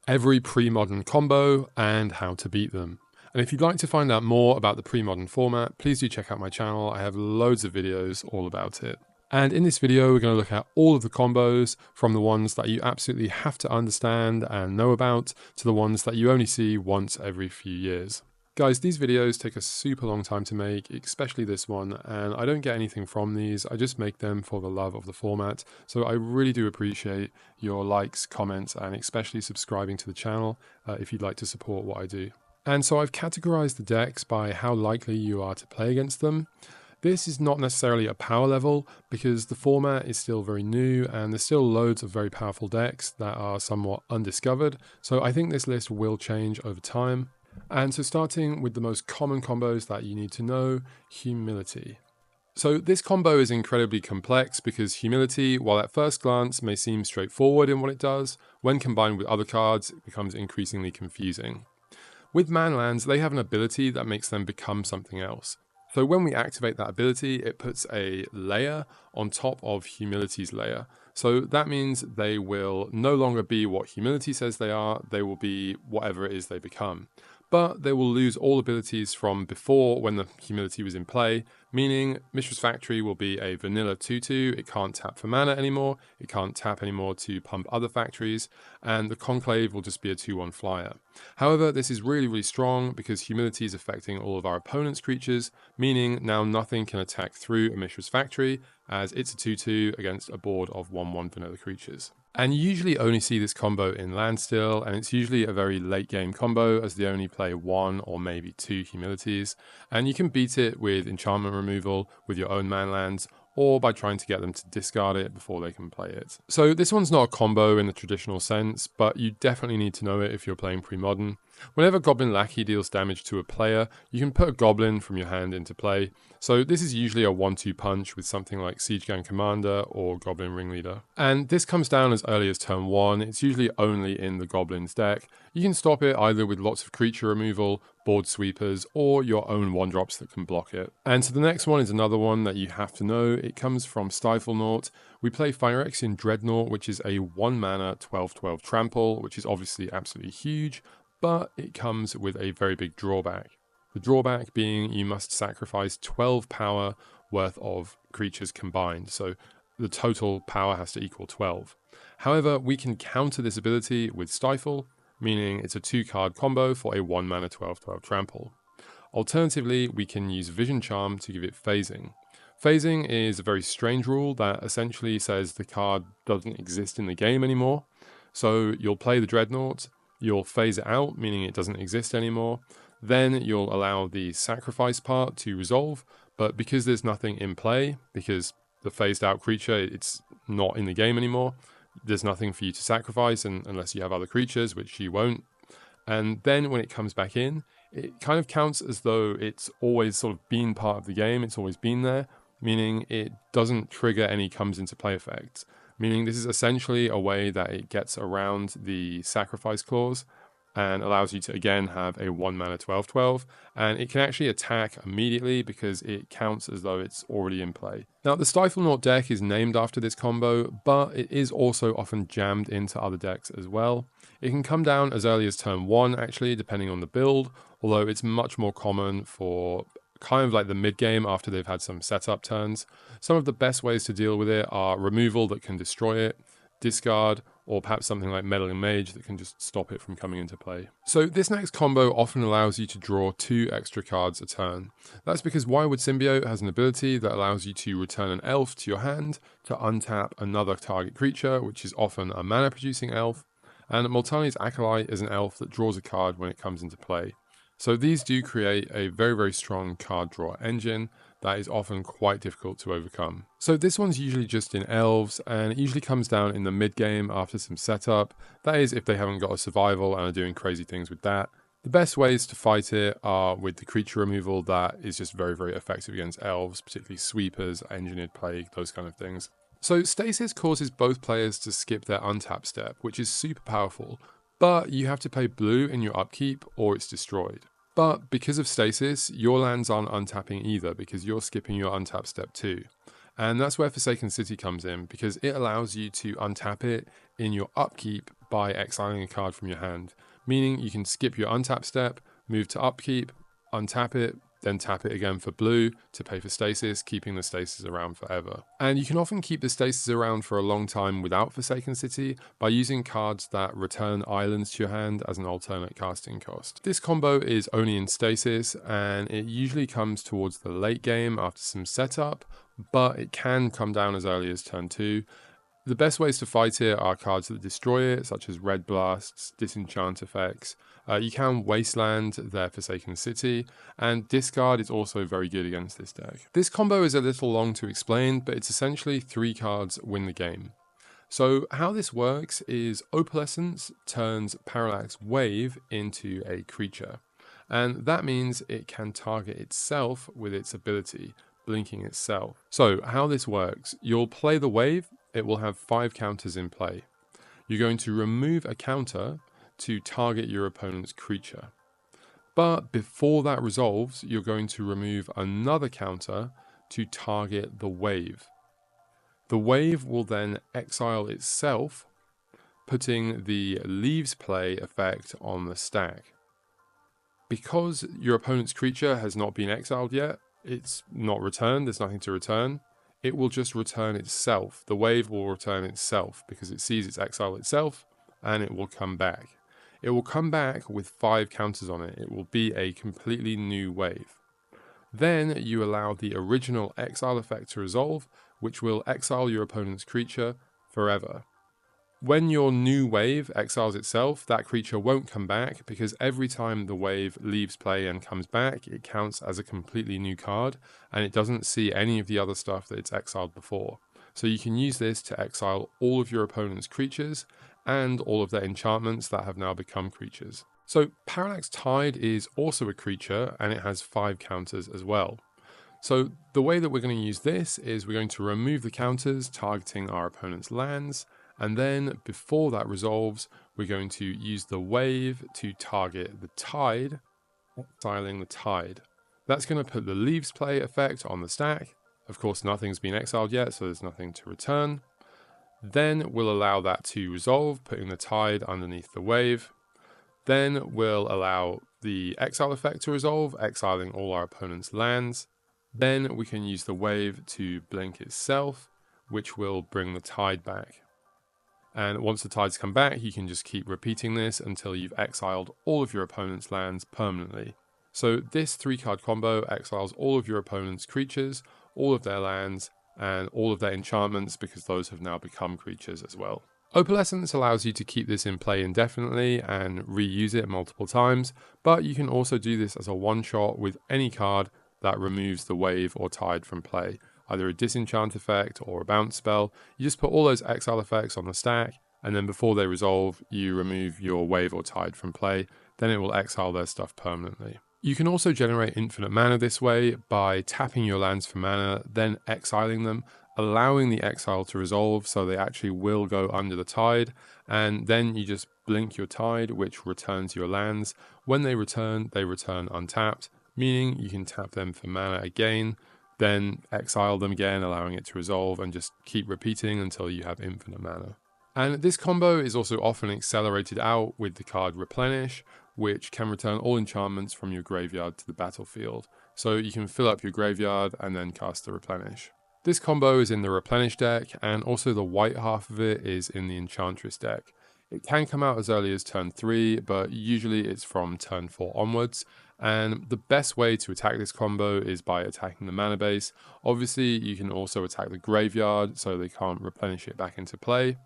every pre-modern combo and how to beat them. And if you'd like to find out more about the pre-modern format, please do check out my channel. I have loads of videos all about it. And in this video, we're going to look at all of the combos, from the ones that you absolutely have to understand and know about, to the ones that you only see once every few years. Guys, these videos take a super long time to make, especially this one, and I don't get anything from these. I just make them for the love of the format. So I really do appreciate your likes, comments, and especially subscribing to the channel if you'd like to support what I do. And so I've categorized the decks by how likely you are to play against them. This is not necessarily a power level because the format is still very new and there's still loads of very powerful decks that are somewhat undiscovered. So I think this list will change over time. And so starting with the most common combos that you need to know, Humility. So this combo is incredibly complex because Humility, while at first glance may seem straightforward in what it does, when combined with other cards, it becomes increasingly confusing. With manlands, they have an ability that makes them become something else. So when we activate that ability, it puts a layer on top of Humility's layer. So that means they will no longer be what Humility says they are, they will be whatever it is they become. But they will lose all abilities from before when the Humility was in play, meaning Mishra's Factory will be a vanilla 2/2, it can't tap for mana anymore, it can't tap anymore to pump other factories, and the Conclave will just be a 2/1 flyer. However, this is really strong because Humility is affecting all of our opponent's creatures, meaning now nothing can attack through a Mishra's Factory, as it's a 2/2 against a board of 1/1 vanilla creatures. And you usually only see this combo in land still, and it's usually a very late game combo as they only play 1 or maybe 2 Humilities, and you can beat it with enchantment removal with your own manlands, or by trying to get them to discard it before they can play it. So this one's not a combo in the traditional sense, but you definitely need to know it if you're playing pre-modern. Whenever Goblin Lackey deals damage to a player, you can put a goblin from your hand into play. So this is usually a 1/2 punch with something like Siege Gang Commander or Goblin Ringleader. And this comes down as early as turn 1, it's usually only in the Goblin's deck. You can stop it either with lots of creature removal, board sweepers, or your own 1-drops that can block it. And so the next one is another one that you have to know. It comes from Stifle. We play Phyrexian Dreadnought, which is a 1 mana 12/12 trample, which is obviously absolutely huge, but it comes with a very big drawback. The drawback being you must sacrifice 12 power worth of creatures combined, so the total power has to equal 12. However, we can counter this ability with Stifle, meaning it's a 2-card combo for a 1 mana 12/12 trample. Alternatively, we can use Vision Charm to give it phasing. Phasing is a very strange rule that essentially says the card doesn't exist in the game anymore. So you'll play the Dreadnought, you'll phase it out, meaning it doesn't exist anymore. Then you'll allow the sacrifice part to resolve, but because there's nothing in play, because the phased out creature, it's not in the game anymore, there's nothing for you to sacrifice unless you have other creatures, which you won't. And then when it comes back in, it kind of counts as though it's always sort of been part of the game, it's always been there, meaning it doesn't trigger any comes into play effects. Meaning this is essentially a way that it gets around the sacrifice clause and allows you to again have a 1 mana 12/12, and it can actually attack immediately because it counts as though it's already in play. Now the Stifle deck is named after this combo, but it is also often jammed into other decks as well. It can come down as early as turn 1 actually, depending on the build, although it's much more common for kind of like the mid game after they've had some setup turns. Some of the best ways to deal with it are removal that can destroy it, discard, or perhaps something like Meddling Mage that can just stop it from coming into play. So this next combo often allows you to draw 2 extra cards a turn. That's because Wirewood Symbiote has an ability that allows you to return an elf to your hand to untap another target creature, which is often a mana producing elf, and Multani's Acolyte is an elf that draws a card when it comes into play. So these do create a very strong card draw engine that is often quite difficult to overcome. So this one's usually just in elves, and it usually comes down in the mid game after some setup. That is if they haven't got a survival and are doing crazy things with that. The best ways to fight it are with the creature removal that is just very effective against elves, particularly sweepers, engineered plague, those kind of things. So Stasis causes both players to skip their untap step, which is super powerful, but you have to pay blue in your upkeep or it's destroyed. But because of Stasis, your lands aren't untapping either because you're skipping your untap step too. And that's where Forsaken City comes in because it allows you to untap it in your upkeep by exiling a card from your hand, meaning you can skip your untap step, move to upkeep, untap it, then tap it again for blue to pay for stasis, keeping the stasis around forever. And you can often keep the stasis around for a long time without Forsaken City by using cards that return islands to your hand as an alternate casting cost. This combo is only in stasis, and it usually comes towards the late game after some setup, but it can come down as early as turn 2. The best ways to fight it are cards that destroy it, such as Red Blasts, Disenchant effects. You can Wasteland their Forsaken City, and Discard is also very good against this deck. This combo is a little long to explain, but it's essentially 3 cards win the game. So how this works is Opalescence turns Parallax Wave into a creature, and that means it can target itself with its ability, blinking itself. So how this works, you'll play the wave, it will have 5 counters in play. You're going to remove a counter to target your opponent's creature. But before that resolves, you're going to remove another counter to target the wave. The wave will then exile itself, putting the Leaves Play effect on the stack. Because your opponent's creature has not been exiled yet, it's not returned, there's nothing to return, it will just return itself. The wave will return itself because it sees its exile itself, and it will come back. It will come back with 5 counters on it. It will be a completely new wave. Then you allow the original exile effect to resolve, which will exile your opponent's creature forever. When your new wave exiles itself, that creature won't come back because every time the wave leaves play and comes back, it counts as a completely new card, and it doesn't see any of the other stuff that it's exiled before. So you can use this to exile all of your opponent's creatures and all of their enchantments that have now become creatures. So Parallax Tide is also a creature, and it has 5 counters as well. So the way that we're going to use this is we're going to remove the counters targeting our opponent's lands, and then before that resolves, we're going to use the wave to target the tide, exiling the tide. That's going to put the Leaves Play effect on the stack. Of course, nothing's been exiled yet, so there's nothing to return. Then we'll allow that to resolve, putting the tide underneath the wave. Then we'll allow the exile effect to resolve, exiling all our opponent's lands. Then we can use the wave to blink itself, which will bring the tide back. And once the tides come back, you can just keep repeating this until you've exiled all of your opponent's lands permanently. So this 3-card combo exiles all of your opponent's creatures, all of their lands, and all of their enchantments because those have now become creatures as well. Opalescence allows you to keep this in play indefinitely and reuse it multiple times, but you can also do this as a one-shot with any card that removes the wave or tide from play. Either a disenchant effect or a bounce spell. You just put all those exile effects on the stack, and then before they resolve, you remove your wave or tide from play. Then it will exile their stuff permanently. You can also generate infinite mana this way by tapping your lands for mana, then exiling them, allowing the exile to resolve so they actually will go under the tide, and then you just blink your tide, which returns your lands. When they return untapped, meaning you can tap them for mana again, then exile them again, allowing it to resolve, and just keep repeating until you have infinite mana. And this combo is also often accelerated out with the card Replenish, which can return all enchantments from your graveyard to the battlefield. So you can fill up your graveyard and then cast the Replenish. This combo is in the Replenish deck, and also the white half of it is in the Enchantress deck. It can come out as early as turn 3, but usually it's from turn 4 onwards. And the best way to attack this combo is by attacking the mana base. Obviously, you can also attack the graveyard so they can't replenish it back into play.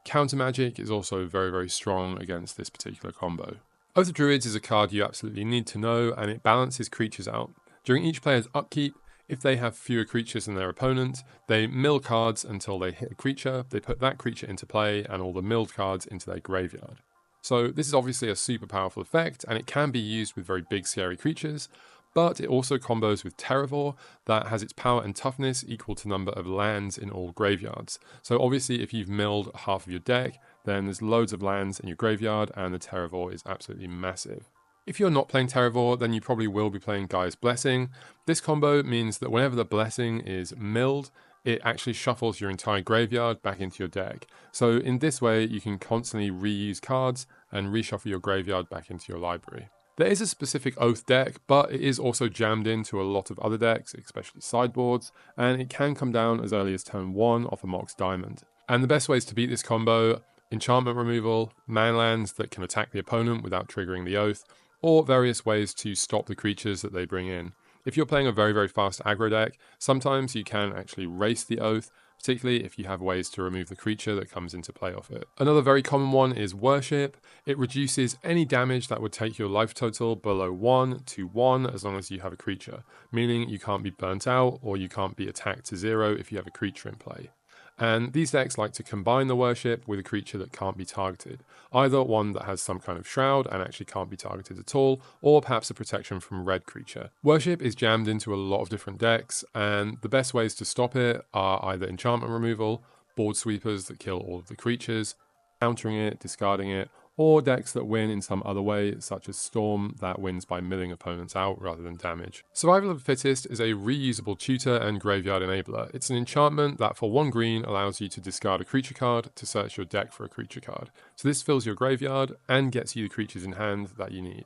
Counter Magic is also very, very strong against this particular combo. Oath of Druids is a card you absolutely need to know, and it balances creatures out. During each player's upkeep, if they have fewer creatures than their opponent, they mill cards until they hit a creature, they put that creature into play, and all the milled cards into their graveyard. So this is obviously a super powerful effect, and it can be used with very big scary creatures, but it also combos with Terravor that has its power and toughness equal to number of lands in all graveyards. So obviously if you've milled half of your deck, then there's loads of lands in your graveyard, and the Terravor is absolutely massive. If you're not playing Terravor, then you probably will be playing Gaia's Blessing. This combo means that whenever the Blessing is milled, it actually shuffles your entire graveyard back into your deck. So in this way, you can constantly reuse cards and reshuffle your graveyard back into your library. There is a specific Oath deck, but it is also jammed into a lot of other decks, especially sideboards, and it can come down as early as turn 1 off a Mox Diamond. And the best ways to beat this combo: enchantment removal, manlands that can attack the opponent without triggering the Oath, or various ways to stop the creatures that they bring in. If you're playing a very fast aggro deck, sometimes you can actually race the Oath, particularly if you have ways to remove the creature that comes into play off it. Another very common one is Worship. It reduces any damage that would take your life total below 1 to 1 as long as you have a creature, meaning you can't be burnt out or you can't be attacked to 0 if you have a creature in play. And these decks like to combine the Worship with a creature that can't be targeted, either one that has some kind of shroud and actually can't be targeted at all, or perhaps a protection from red creature. Worship is jammed into a lot of different decks, and the best ways to stop it are either enchantment removal, board sweepers that kill all of the creatures, countering it, discarding it, or decks that win in some other way, such as Storm, that wins by milling opponents out rather than damage. Survival of the Fittest is a reusable tutor and graveyard enabler. It's an enchantment that for 1 green allows you to discard a creature card to search your deck for a creature card. So this fills your graveyard and gets you the creatures in hand that you need.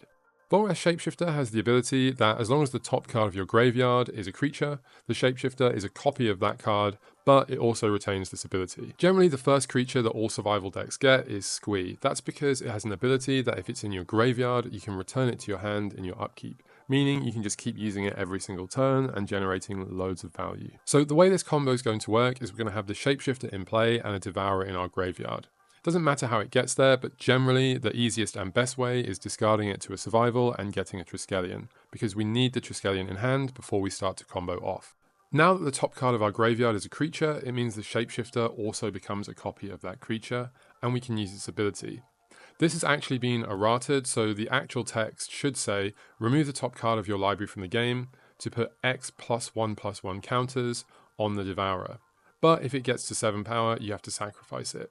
Volrath Shapeshifter has the ability that as long as the top card of your graveyard is a creature, the Shapeshifter is a copy of that card, but it also retains this ability. Generally, the first creature that all survival decks get is Squee. That's because it has an ability that if it's in your graveyard, you can return it to your hand in your upkeep, meaning you can just keep using it every single turn and generating loads of value. So the way this combo is going to work is we're going to have the Shapeshifter in play and a Devourer in our graveyard. Doesn't matter how it gets there, but generally the easiest and best way is discarding it to a survival and getting a Triskelion, because we need the Triskelion in hand before we start to combo off. Now that the top card of our graveyard is a creature, it means the Shapeshifter also becomes a copy of that creature, and we can use its ability. This has actually been errated, so the actual text should say, remove the top card of your library from the game to put X +1/+1 counters on the Devourer. But if it gets to 7 power, you have to sacrifice it.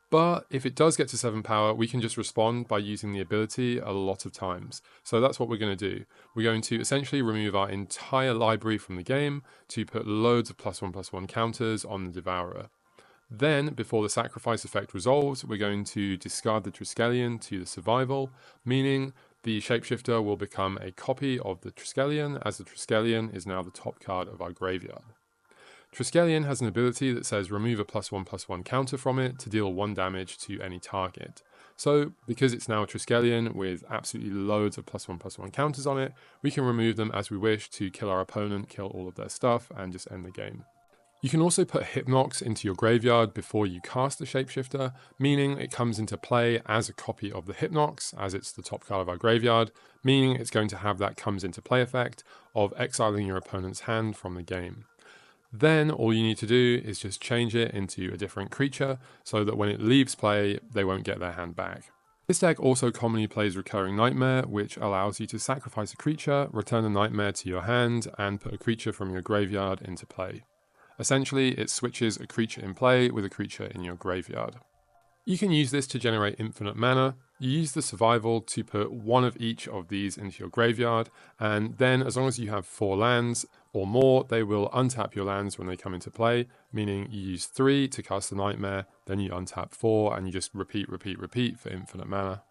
But if it does get to 7 power, we can just respond by using the ability a lot of times. So that's what we're going to do. We're going to essentially remove our entire library from the game to put loads of +1/+1 counters on the Devourer. Then, before the sacrifice effect resolves, we're going to discard the Triskelion to the survival, meaning the Shapeshifter will become a copy of the Triskelion, as the Triskelion is now the top card of our graveyard. Triskelion has an ability that says remove a +1/+1 counter from it to deal 1 damage to any target. So, because it's now a Triskelion with absolutely loads of +1/+1 counters on it, we can remove them as we wish to kill our opponent, kill all of their stuff, and just end the game. You can also put Hypnox into your graveyard before you cast the Shapeshifter, meaning it comes into play as a copy of the Hypnox, as it's the top card of our graveyard, meaning it's going to have that comes into play effect of exiling your opponent's hand from the game. Then all you need to do is just change it into a different creature so that when it leaves play, they won't get their hand back. This deck also commonly plays Recurring Nightmare, which allows you to sacrifice a creature, return a nightmare to your hand, and put a creature from your graveyard into play. Essentially, it switches a creature in play with a creature in your graveyard. You can use this to generate infinite mana. You use the survival to put 1 of each of these into your graveyard, and then as long as you have 4 lands or more, they will untap your lands when they come into play, meaning you use 3 to cast the Nightmare, then you untap 4, and you just repeat for infinite mana.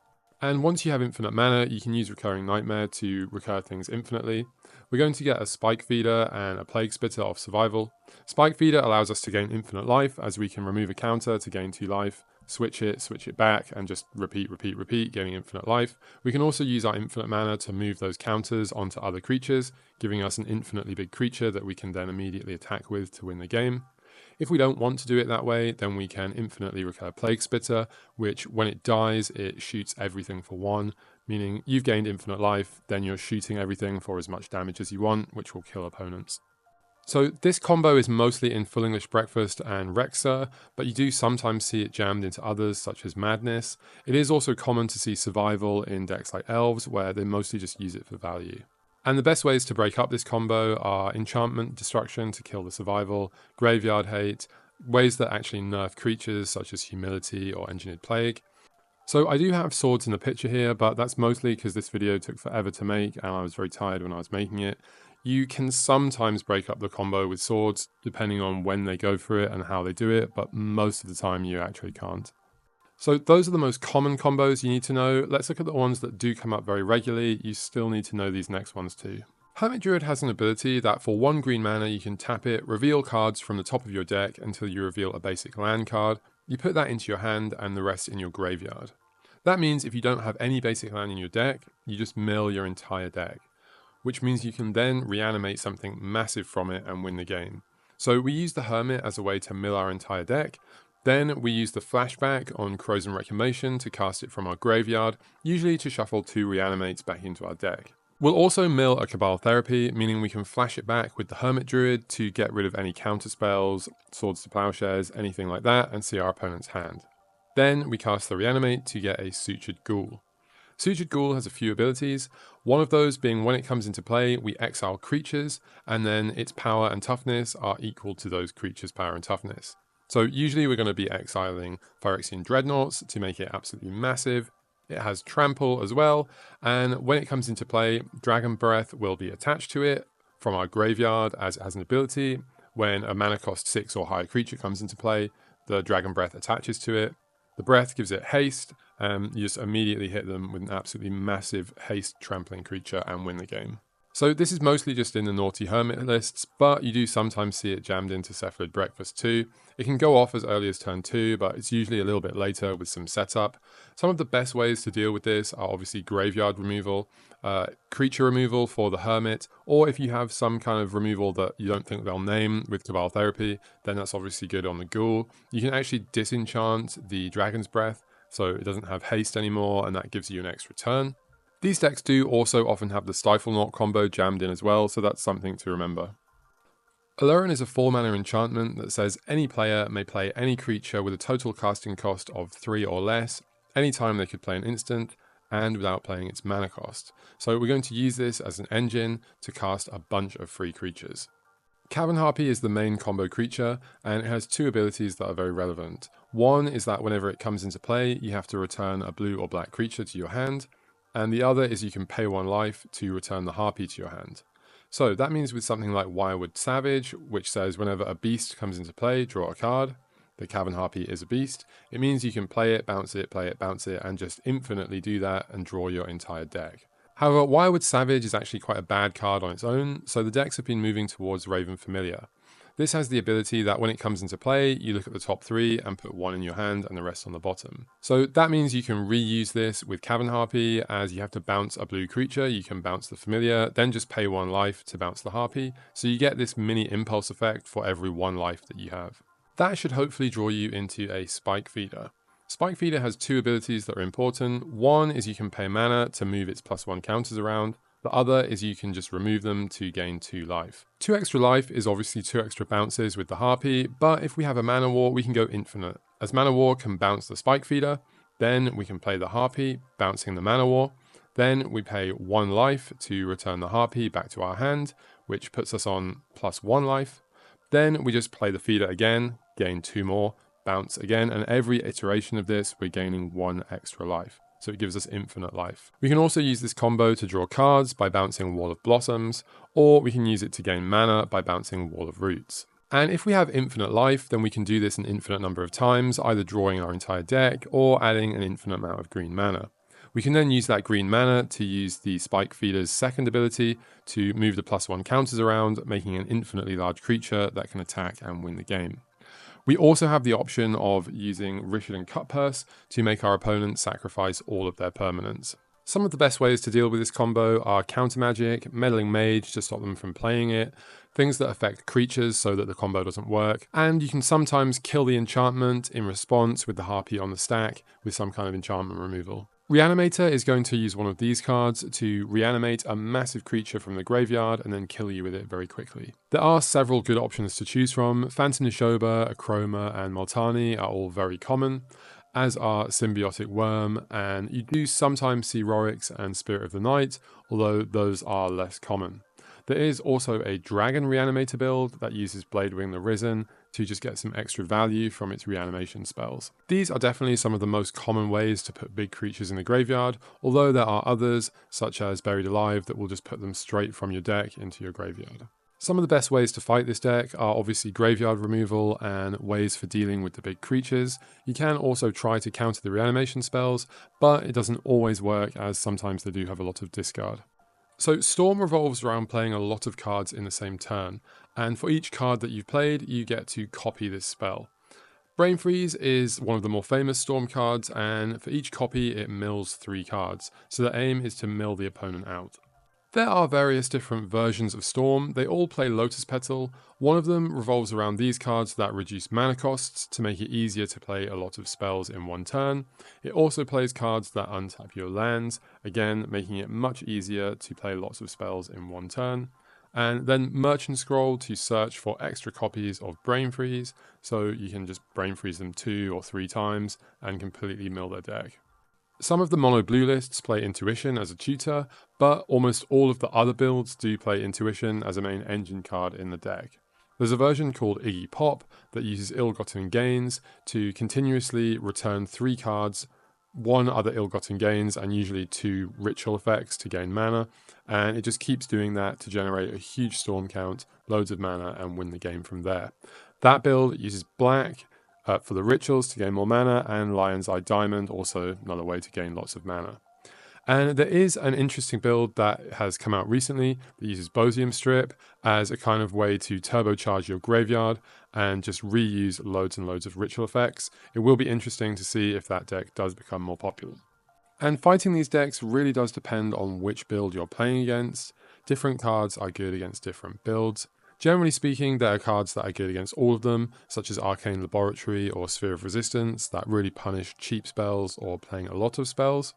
And once you have infinite mana, you can use Recurring Nightmare to recur things infinitely. We're going to get a Spike Feeder and a Plague Spitter off survival. Spike Feeder allows us to gain infinite life, as we can remove a counter to gain 2 life. Switch it back, and just repeat, getting infinite life. We can also use our infinite mana to move those counters onto other creatures, giving us an infinitely big creature that we can then immediately attack with to win the game. If we don't want to do it that way, then we can infinitely recur Plague Spitter, which when it dies, it shoots everything for 1, meaning you've gained infinite life, then you're shooting everything for as much damage as you want, which will kill opponents. So this combo is mostly in Full English Breakfast and Rexer, but you do sometimes see it jammed into others such as Madness. It is also common to see Survival in decks like Elves, where they mostly just use it for value. And the best ways to break up this combo are Enchantment Destruction to kill the Survival, Graveyard Hate, ways that actually nerf creatures such as Humility or Engineered Plague. So I do have swords in the picture here, but that's mostly because this video took forever to make and I was very tired when I was making it. You can sometimes break up the combo with swords, depending on when they go for it and how they do it, but most of the time you actually can't. So those are the most common combos you need to know. Let's look at the ones that do come up very regularly. You still need to know these next ones too. Hermit Druid has an ability that for 1 green mana you can tap it, reveal cards from the top of your deck until you reveal a basic land card. You put that into your hand and the rest in your graveyard. That means if you don't have any basic land in your deck, you just mill your entire deck, which means you can then reanimate something massive from it and win the game. So we use the Hermit as a way to mill our entire deck. Then we use the flashback on Corrosion Reclamation to cast it from our graveyard, usually to shuffle 2 reanimates back into our deck. We'll also mill a Cabal Therapy, meaning we can flash it back with the Hermit Druid to get rid of any counter spells, Swords to Plowshares, anything like that, and see our opponent's hand. Then we cast the Reanimate to get a Sutured Ghoul. Sutured Ghoul has a few abilities, one of those being when it comes into play, we exile creatures, and then its power and toughness are equal to those creatures' power and toughness. So usually we're going to be exiling Phyrexian Dreadnoughts to make it absolutely massive. It has Trample as well, and when it comes into play, Dragon Breath will be attached to it from our graveyard as it has an ability. When a mana cost 6 or higher creature comes into play, the Dragon Breath attaches to it. The breath gives it haste, you just immediately hit them with an absolutely massive haste trampling creature and win the game. So this is mostly just in the naughty Hermit lists, but you do sometimes see it jammed into Cephalid Breakfast too. It can go off as early as turn 2, but it's usually a little bit later with some setup. Some of the best ways to deal with this are obviously graveyard removal, creature removal for the Hermit, or if you have some kind of removal that you don't think they'll name with Cabal Therapy, then that's obviously good on the Ghoul. You can actually disenchant the Dragon's Breath, so it doesn't have haste anymore, and that gives you an extra turn. These decks do also often have the Stifle Knot combo jammed in as well, so that's something to remember. Aluren is a 4-mana enchantment that says any player may play any creature with a total casting cost of 3 or less, anytime they could play an instant, and without playing its mana cost. So we're going to use this as an engine to cast a bunch of free creatures. Cavern Harpy is the main combo creature, and it has 2 abilities that are very relevant. One is that whenever it comes into play, you have to return a blue or black creature to your hand, and the other is you can pay 1 life to return the Harpy to your hand. So that means with something like Wirewood Savage, which says whenever a beast comes into play, draw a card. The Cavern Harpy is a beast. It means you can play it, bounce it, bounce it, and just infinitely do that and draw your entire deck. However, Wirewood Savage is actually quite a bad card on its own, so the decks have been moving towards Raven Familiar. This has the ability that when it comes into play, you look at the top 3 and put 1 in your hand and the rest on the bottom. So that means you can reuse this with Cavern Harpy, as you have to bounce a blue creature, you can bounce the Familiar, then just pay 1 life to bounce the Harpy, so you get this mini impulse effect for every 1 life that you have. That should hopefully draw you into a Spike Feeder. Spike Feeder has 2 abilities that are important. One is you can pay mana to move its +1 counters around. The other is you can just remove them to gain 2 life. 2 extra life is obviously 2 extra bounces with the Harpy, but if we have a Mana War, we can go infinite. As Mana War can bounce the Spike Feeder, then we can play the Harpy, bouncing the Mana War. Then we pay 1 life to return the Harpy back to our hand, which puts us on +1 life. Then we just play the Feeder again, gain 2 more, bounce again, and every iteration of this, we're gaining 1 extra life. So it gives us infinite life. We can also use this combo to draw cards by bouncing Wall of Blossoms, or we can use it to gain mana by bouncing Wall of Roots. And if we have infinite life, then we can do this an infinite number of times, either drawing our entire deck or adding an infinite amount of green mana. We can then use that green mana to use the Spike Feeder's second ability to move the +1 counters around, making an infinitely large creature that can attack and win the game. We also have the option of using Rishadan Cutpurse to make our opponent sacrifice all of their permanents. Some of the best ways to deal with this combo are Counter Magic, Meddling Mage to stop them from playing it, things that affect creatures so that the combo doesn't work, and you can sometimes kill the enchantment in response with the Harpy on the stack with some kind of enchantment removal. Reanimator is going to use one of these cards to reanimate a massive creature from the graveyard and then kill you with it very quickly. There are several good options to choose from. Phantom Nishoba, Akroma, and Multani are all very common, as are Symbiotic Worm, and you do sometimes see Rorix and Spirit of the Night, although those are less common. There is also a Dragon Reanimator build that uses Bladewing the Risen to just get some extra value from its reanimation spells. These are definitely some of the most common ways to put big creatures in the graveyard, although there are others, such as Buried Alive, that will just put them straight from your deck into your graveyard. Some of the best ways to fight this deck are obviously graveyard removal and ways for dealing with the big creatures. You can also try to counter the reanimation spells, but it doesn't always work, as sometimes they do have a lot of discard. So Storm revolves around playing a lot of cards in the same turn, and for each card that you've played, you get to copy this spell. Brain Freeze is one of the more famous Storm cards, and for each copy it mills 3 cards, so the aim is to mill the opponent out. There are various different versions of Storm. They all play Lotus Petal. One of them revolves around these cards that reduce mana costs to make it easier to play a lot of spells in one turn. It also plays cards that untap your lands, again making it much easier to play lots of spells in one turn. And then Merchant Scroll to search for extra copies of Brain Freeze, so you can just Brain Freeze them 2 or 3 times and completely mill their deck. Some of the mono blue lists play Intuition as a tutor, but almost all of the other builds do play Intuition as a main engine card in the deck. There's a version called Iggy Pop that uses Ill-Gotten Gains to continuously return 3 cards, 1 other Ill-Gotten Gains and usually 2 ritual effects to gain mana, and it just keeps doing that to generate a huge storm count, loads of mana, and win the game from there. That build uses black for the rituals to gain more mana, and Lion's Eye Diamond, also another way to gain lots of mana. And there is an interesting build that has come out recently that uses Bosium Strip as a kind of way to turbocharge your graveyard and just reuse loads and loads of ritual effects. It will be interesting to see if that deck does become more popular. And fighting these decks really does depend on which build you're playing against. Different cards are good against different builds. Generally speaking, there are cards that are good against all of them, such as Arcane Laboratory or Sphere of Resistance, that really punish cheap spells or playing a lot of spells.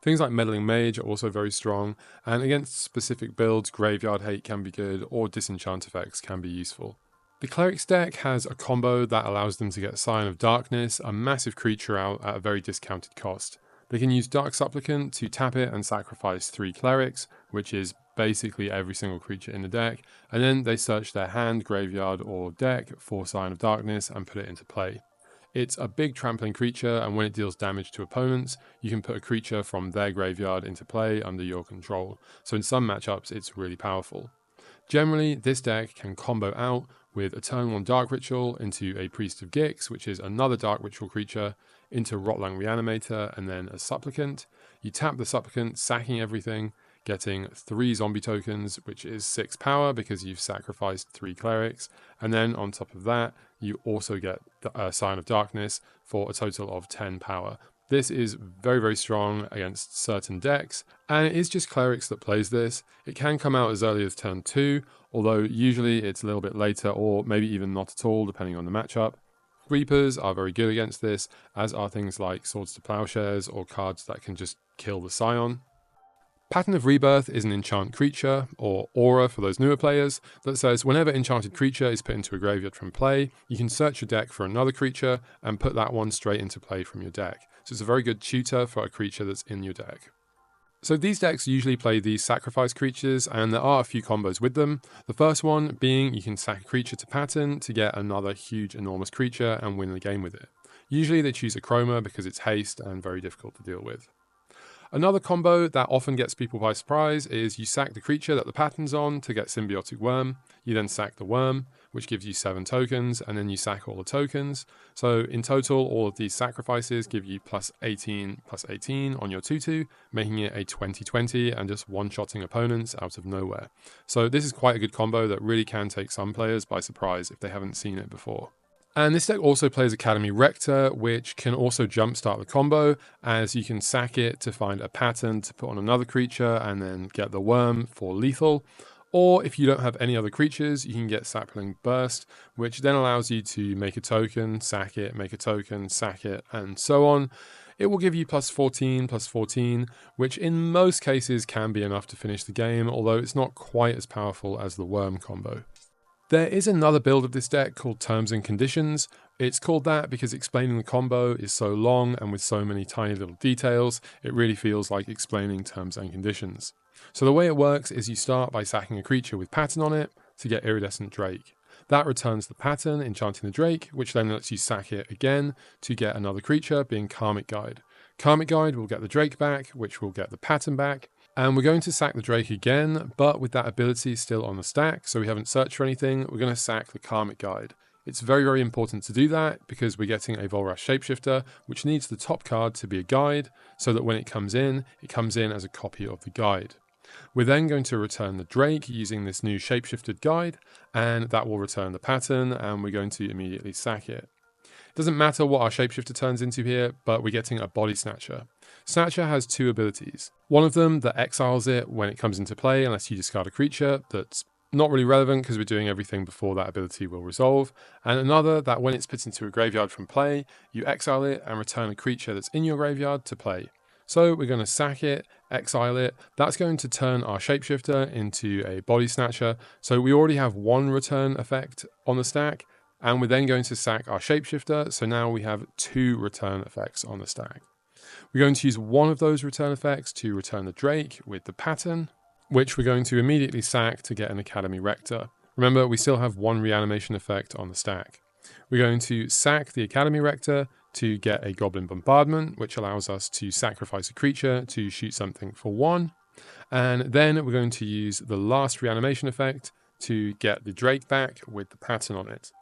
Things like Meddling Mage are also very strong, and against specific builds, Graveyard Hate can be good, or Disenchant effects can be useful. The Cleric's deck has a combo that allows them to get Sign of Darkness, a massive creature, out at a very discounted cost. They can use Dark Supplicant to tap it and sacrifice 3 Clerics, which is basically every single creature in the deck, and then they search their hand, graveyard, or deck for Sign of Darkness and put it into play. It's a big trampling creature, and when it deals damage to opponents, you can put a creature from their graveyard into play under your control, so in some matchups it's really powerful. Generally, this deck can combo out with a turn 1 Dark Ritual into a Priest of Gix, which is another Dark Ritual creature, into Rotlang Reanimator, and then a Supplicant. You tap the Supplicant, sacking everything, getting 3 zombie tokens, which is 6 power because you've sacrificed 3 clerics, and then on top of that, you also get the Sign of Darkness for a total of 10 power. This is very, very strong against certain decks, and it is just clerics that plays this. It can come out as early as turn 2, although usually it's a little bit later, or maybe even not at all, depending on the matchup. Reapers are very good against this, as are things like Swords to Plowshares or cards that can just kill the Scion. Pattern of Rebirth is an enchant creature, or aura for those newer players, that says whenever enchanted creature is put into a graveyard from play, you can search your deck for another creature and put that one straight into play from your deck. So it's a very good tutor for a creature that's in your deck. So these decks usually play these sacrifice creatures, and there are a few combos with them. The first one being you can sack a creature to pattern to get another huge enormous creature and win the game with it. Usually they choose a Chroma because it's haste and very difficult to deal with. Another combo that often gets people by surprise is you sack the creature that the pattern's on to get Symbiotic Worm, you then sack the worm, which gives you 7 tokens, and then you sack all the tokens. So in total, all of these sacrifices give you plus 18 on your 2/2, making it a 20/20 and just one-shotting opponents out of nowhere. So this is quite a good combo that really can take some players by surprise if they haven't seen it before. And this deck also plays Academy Rector, which can also jumpstart the combo, as you can sack it to find a pattern to put on another creature and then get the worm for lethal. Or if you don't have any other creatures, you can get Sapling Burst, which then allows you to make a token, sack it, make a token, sack it, and so on. It will give you plus 14, which in most cases can be enough to finish the game, although it's not quite as powerful as the worm combo. There is another build of this deck called Terms and Conditions. It's called that because explaining the combo is so long and with so many tiny little details, it really feels like explaining terms and conditions. So the way it works is you start by sacking a creature with pattern on it to get Iridescent Drake. That returns the pattern, enchanting the Drake, which then lets you sack it again to get another creature, being Karmic Guide. Karmic Guide will get the Drake back, which will get the pattern back. And we're going to sack the Drake again, but with that ability still on the stack, so we haven't searched for anything, we're going to sack the Karmic Guide. It's very, very important to do that because we're getting a Volrash Shapeshifter, which needs the top card to be a guide, so that when it comes in as a copy of the guide. We're then going to return the Drake using this new Shapeshifted guide, and that will return the pattern, and we're going to immediately sack it. It doesn't matter what our Shapeshifter turns into here, but we're getting a Body Snatcher. Snatcher has two abilities. One of them that exiles it when it comes into play unless you discard a creature that's not really relevant because we're doing everything before that ability will resolve, and another that when it's put into a graveyard from play, you exile it and return a creature that's in your graveyard to play. So we're going to sack it, exile it. That's going to turn our Shapeshifter into a Body Snatcher. So we already have one return effect on the stack, and we're then going to sack our Shapeshifter. So now we have two return effects on the stack. We're going to use one of those return effects to return the Drake with the pattern, which we're going to immediately sack to get an Academy Rector. Remember, we still have one reanimation effect on the stack. We're going to sack the Academy Rector to get a Goblin Bombardment, which allows us to sacrifice a creature to shoot something for 1. And then we're going to use the last reanimation effect to get the Drake back with the pattern on it.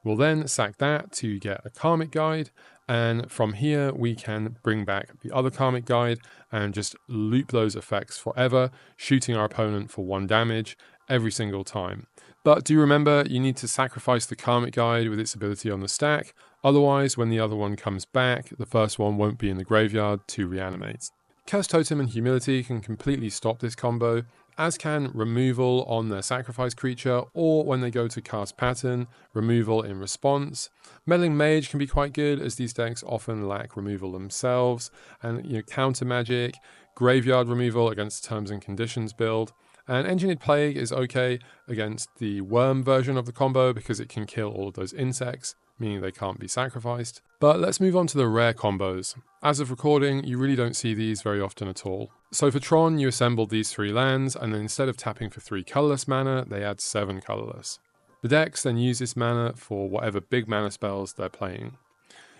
We'll then sack that to get a Karmic Guide, and from here we can bring back the other Karmic Guide and just loop those effects forever, shooting our opponent for 1 damage every single time. But do remember, you need to sacrifice the Karmic Guide with its ability on the stack, otherwise when the other one comes back, the first one won't be in the graveyard to reanimate. Curse Totem and Humility can completely stop this combo, as can removal on their sacrifice creature, or when they go to cast pattern, removal in response. Meddling Mage can be quite good, as these decks often lack removal themselves, and counter magic, graveyard removal against Terms and Conditions build. And Engineered Plague is okay against the worm version of the combo because it can kill all of those insects, meaning they can't be sacrificed. But let's move on to the rare combos. As of recording, you really don't see these very often at all. So for Tron, you assembled these 3 lands, and then instead of tapping for 3 colourless mana, they add 7 colourless. The decks then use this mana for whatever big mana spells they're playing.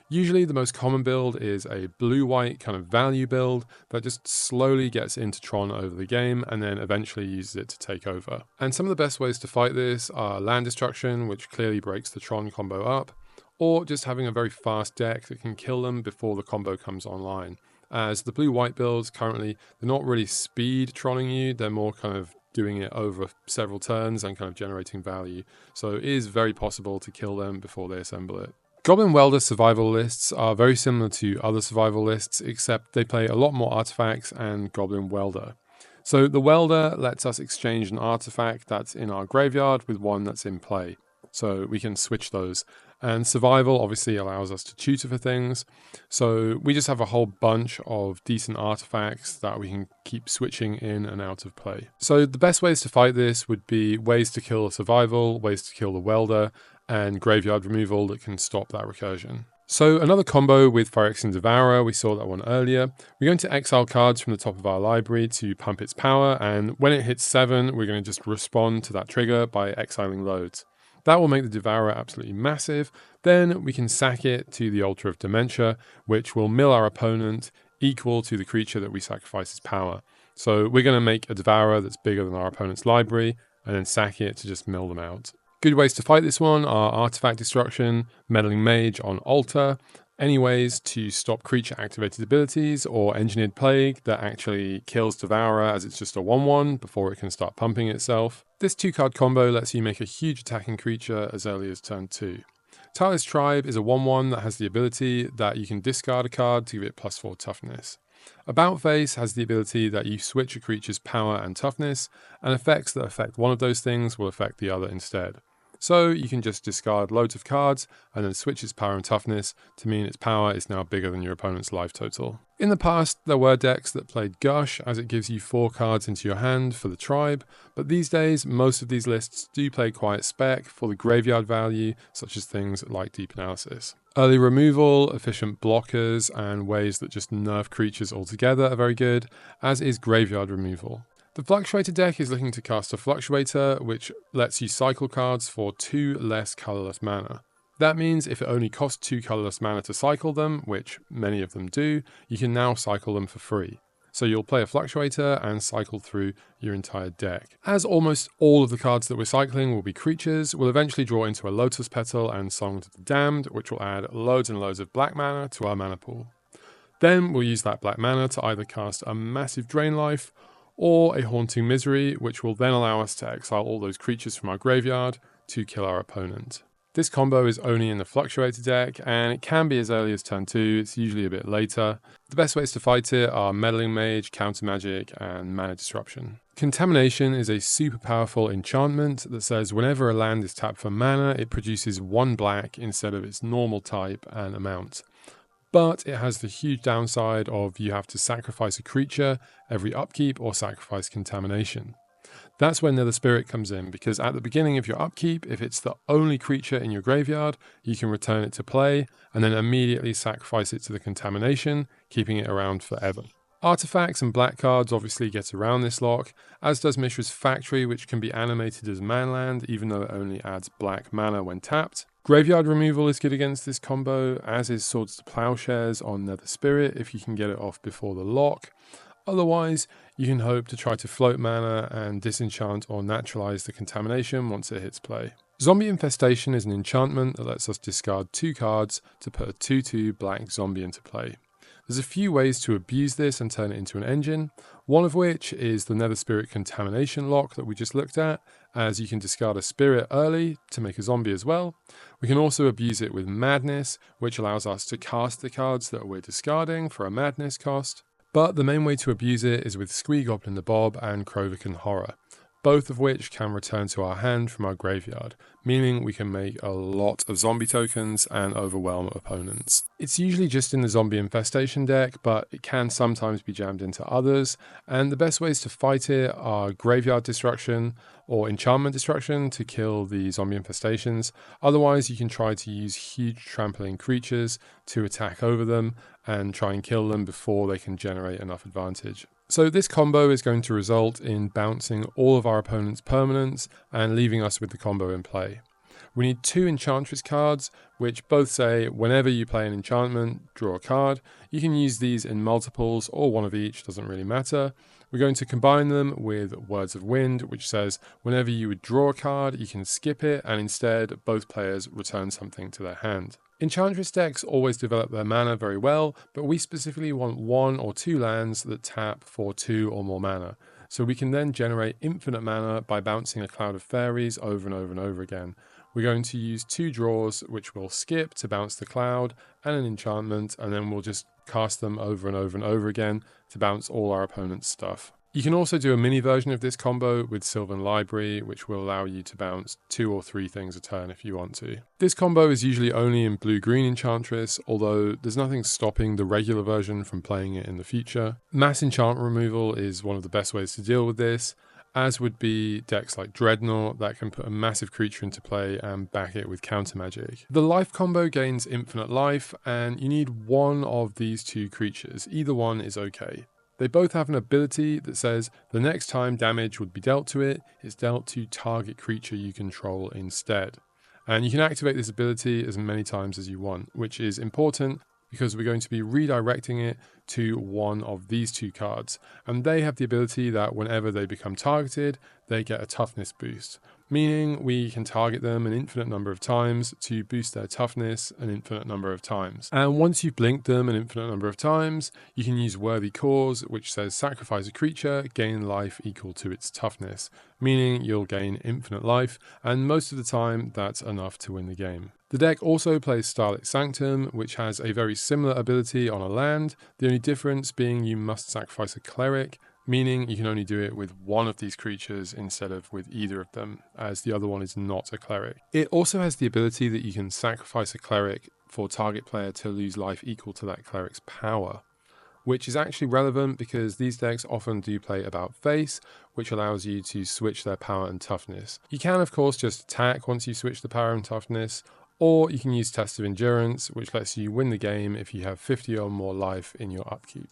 Usually the most common build is a blue-white kind of value build that just slowly gets into Tron over the game and then eventually uses it to take over. And some of the best ways to fight this are land destruction, which clearly breaks the Tron combo up, or just having a very fast deck that can kill them before the combo comes online. As the blue-white builds currently, they're not really speed Tronning you, they're more kind of doing it over several turns and kind of generating value. So it is very possible to kill them before they assemble it. Goblin Welder survival lists are very similar to other survival lists, except they play a lot more artifacts and Goblin Welder. So the Welder lets us exchange an artifact that's in our graveyard with one that's in play. So we can switch those. And survival obviously allows us to tutor for things. So we just have a whole bunch of decent artifacts that we can keep switching in and out of play. So the best ways to fight this would be ways to kill survival, ways to kill the Welder, and graveyard removal that can stop that recursion. So another combo with Phyrexian Devourer, we saw that one earlier. We're going to exile cards from the top of our library to pump its power, and when it hits 7, we're going to just respond to that trigger by exiling loads. That will make the Devourer absolutely massive. Then we can sack it to the Altar of Dementia, which will mill our opponent equal to the creature that we sacrifice its power. So we're going to make a Devourer that's bigger than our opponent's library, and then sack it to just mill them out. Good ways to fight this one are Artifact Destruction, Meddling Mage on Altar, any ways to stop creature activated abilities, or Engineered Plague that actually kills Devourer as it's just a 1/1 before it can start pumping itself. This 2-card combo lets you make a huge attacking creature as early as turn 2. Tireless Tribe is a 1/1 that has the ability that you can discard a card to give it +4 toughness. About Face has the ability that you switch a creature's power and toughness, and effects that affect one of those things will affect the other instead. So you can just discard loads of cards and then switch its power and toughness to mean its power is now bigger than your opponent's life total. In the past, there were decks that played Gush, as it gives you 4 cards into your hand for the tribe, but these days most of these lists do play Quiet Spec for the graveyard value, such as things like Deep Analysis. Early removal, efficient blockers, and ways that just nerf creatures altogether are very good, as is graveyard removal. The Fluctuator deck is looking to cast a Fluctuator, which lets you cycle cards for 2 less colourless mana. That means if it only costs 2 colourless mana to cycle them, which many of them do, you can now cycle them for free. So you'll play a Fluctuator and cycle through your entire deck. As almost all of the cards that we're cycling will be creatures, we'll eventually draw into a Lotus Petal and Song to the Damned, which will add loads and loads of black mana to our mana pool. Then we'll use that black mana to either cast a massive Drain Life or a Haunting Misery, which will then allow us to exile all those creatures from our graveyard to kill our opponent. This combo is only in the Fluctuator deck, and it can be as early as turn 2, it's usually a bit later. The best ways to fight it are Meddling Mage, Counter Magic, and Mana Disruption. Contamination is a super powerful enchantment that says whenever a land is tapped for mana, it produces 1 black instead of its normal type and amount. But it has the huge downside of you have to sacrifice a creature every upkeep or sacrifice Contamination. That's when Nether Spirit comes in, because at the beginning of your upkeep, if it's the only creature in your graveyard, you can return it to play and then immediately sacrifice it to the Contamination, keeping it around forever. Artifacts and black cards obviously get around this lock, as does Mishra's Factory, which can be animated as manland, even though it only adds black mana when tapped. Graveyard removal is good against this combo, as is Swords to Plowshares on Nether Spirit if you can get it off before the lock. Otherwise, you can hope to try to float mana and disenchant or naturalize the Contamination once it hits play. Zombie Infestation is an enchantment that lets us discard 2 cards to put a 2/2 black zombie into play. There's a few ways to abuse this and turn it into an engine, one of which is the Nether Spirit Contamination lock that we just looked at, as you can discard a spirit early to make a zombie as well. We can also abuse it with Madness, which allows us to cast the cards that we're discarding for a Madness cost. But the main way to abuse it is with Squee Goblin the Bob and Krovikan Horror, both of which can return to our hand from our graveyard, meaning we can make a lot of zombie tokens and overwhelm opponents. It's usually just in the Zombie Infestation deck, but it can sometimes be jammed into others, and the best ways to fight it are Graveyard Destruction or Enchantment Destruction to kill the Zombie Infestations. Otherwise, you can try to use huge trampling creatures to attack over them and try and kill them before they can generate enough advantage. So this combo is going to result in bouncing all of our opponent's permanents and leaving us with the combo in play. We need 2 Enchantress cards, which both say whenever you play an enchantment, draw a card. You can use these in multiples or one of each, doesn't really matter. We're going to combine them with Words of Wind, which says whenever you would draw a card, you can skip it, and instead both players return something to their hand. Enchantress decks always develop their mana very well, but we specifically want 1 or 2 lands that tap for 2 or more mana. So we can then generate infinite mana by bouncing a Cloud of Fairies over and over and over again. We're going to use 2 draws, which we'll skip to bounce the Cloud, and an enchantment, and then we'll just cast them over and over and over again to bounce all our opponent's stuff. You can also do a mini version of this combo with Sylvan Library, which will allow you to bounce 2 or 3 things a turn if you want to. This combo is usually only in blue-green Enchantress, although there's nothing stopping the regular version from playing it in the future. Mass enchantment removal is one of the best ways to deal with this, as would be decks like Dreadnought that can put a massive creature into play and back it with counter magic. The life combo gains infinite life, and you need one of these 2 creatures. Either one is okay. They both have an ability that says the next time damage would be dealt to it, it's dealt to target creature you control instead. And you can activate this ability as many times as you want, which is important because we're going to be redirecting it to one of these 2 cards. And they have the ability that whenever they become targeted, they get a toughness boost, meaning we can target them an infinite number of times to boost their toughness an infinite number of times. And once you've blinked them an infinite number of times, you can use Worthy Cause, which says sacrifice a creature, gain life equal to its toughness, meaning you'll gain infinite life, and most of the time that's enough to win the game. The deck also plays Starlit Sanctum, which has a very similar ability on a land, the only difference being you must sacrifice a Cleric, meaning you can only do it with one of these creatures instead of with either of them, as the other one is not a cleric. It also has the ability that you can sacrifice a cleric for target player to lose life equal to that cleric's power, which is actually relevant because these decks often do play about face, which allows you to switch their power and toughness. You can of course just attack once you switch the power and toughness, or you can use Test of Endurance, which lets you win the game if you have 50 or more life in your upkeep.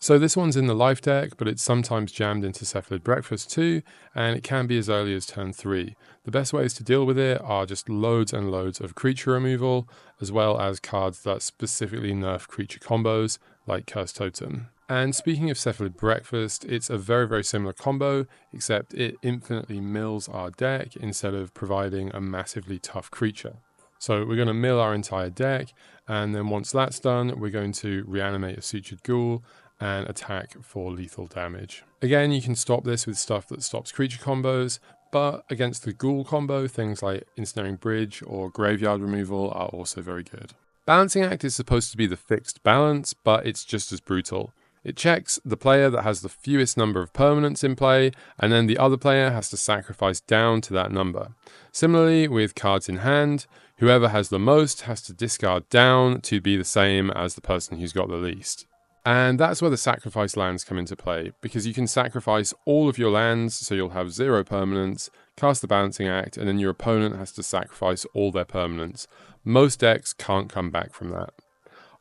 So this one's in the life deck, but it's sometimes jammed into Cephalid Breakfast too, and it can be as early as turn 3. The best ways to deal with it are just loads and loads of creature removal, as well as cards that specifically nerf creature combos, like Curse Totem. And speaking of Cephalid Breakfast, it's a very, very similar combo, except it infinitely mills our deck instead of providing a massively tough creature. So we're going to mill our entire deck, and then once that's done, we're going to reanimate a Sutured Ghoul and attack for lethal damage. Again, you can stop this with stuff that stops creature combos, but against the Ghoul combo, things like Ensnaring Bridge or Graveyard Removal are also very good. Balancing Act is supposed to be the fixed balance, but it's just as brutal. It checks the player that has the fewest number of permanents in play, and then the other player has to sacrifice down to that number. Similarly, with cards in hand, whoever has the most has to discard down to be the same as the person who's got the least. And that's where the sacrifice lands come into play, because you can sacrifice all of your lands, so you'll have 0 permanents, cast the Balancing Act, and then your opponent has to sacrifice all their permanents. Most decks can't come back from that.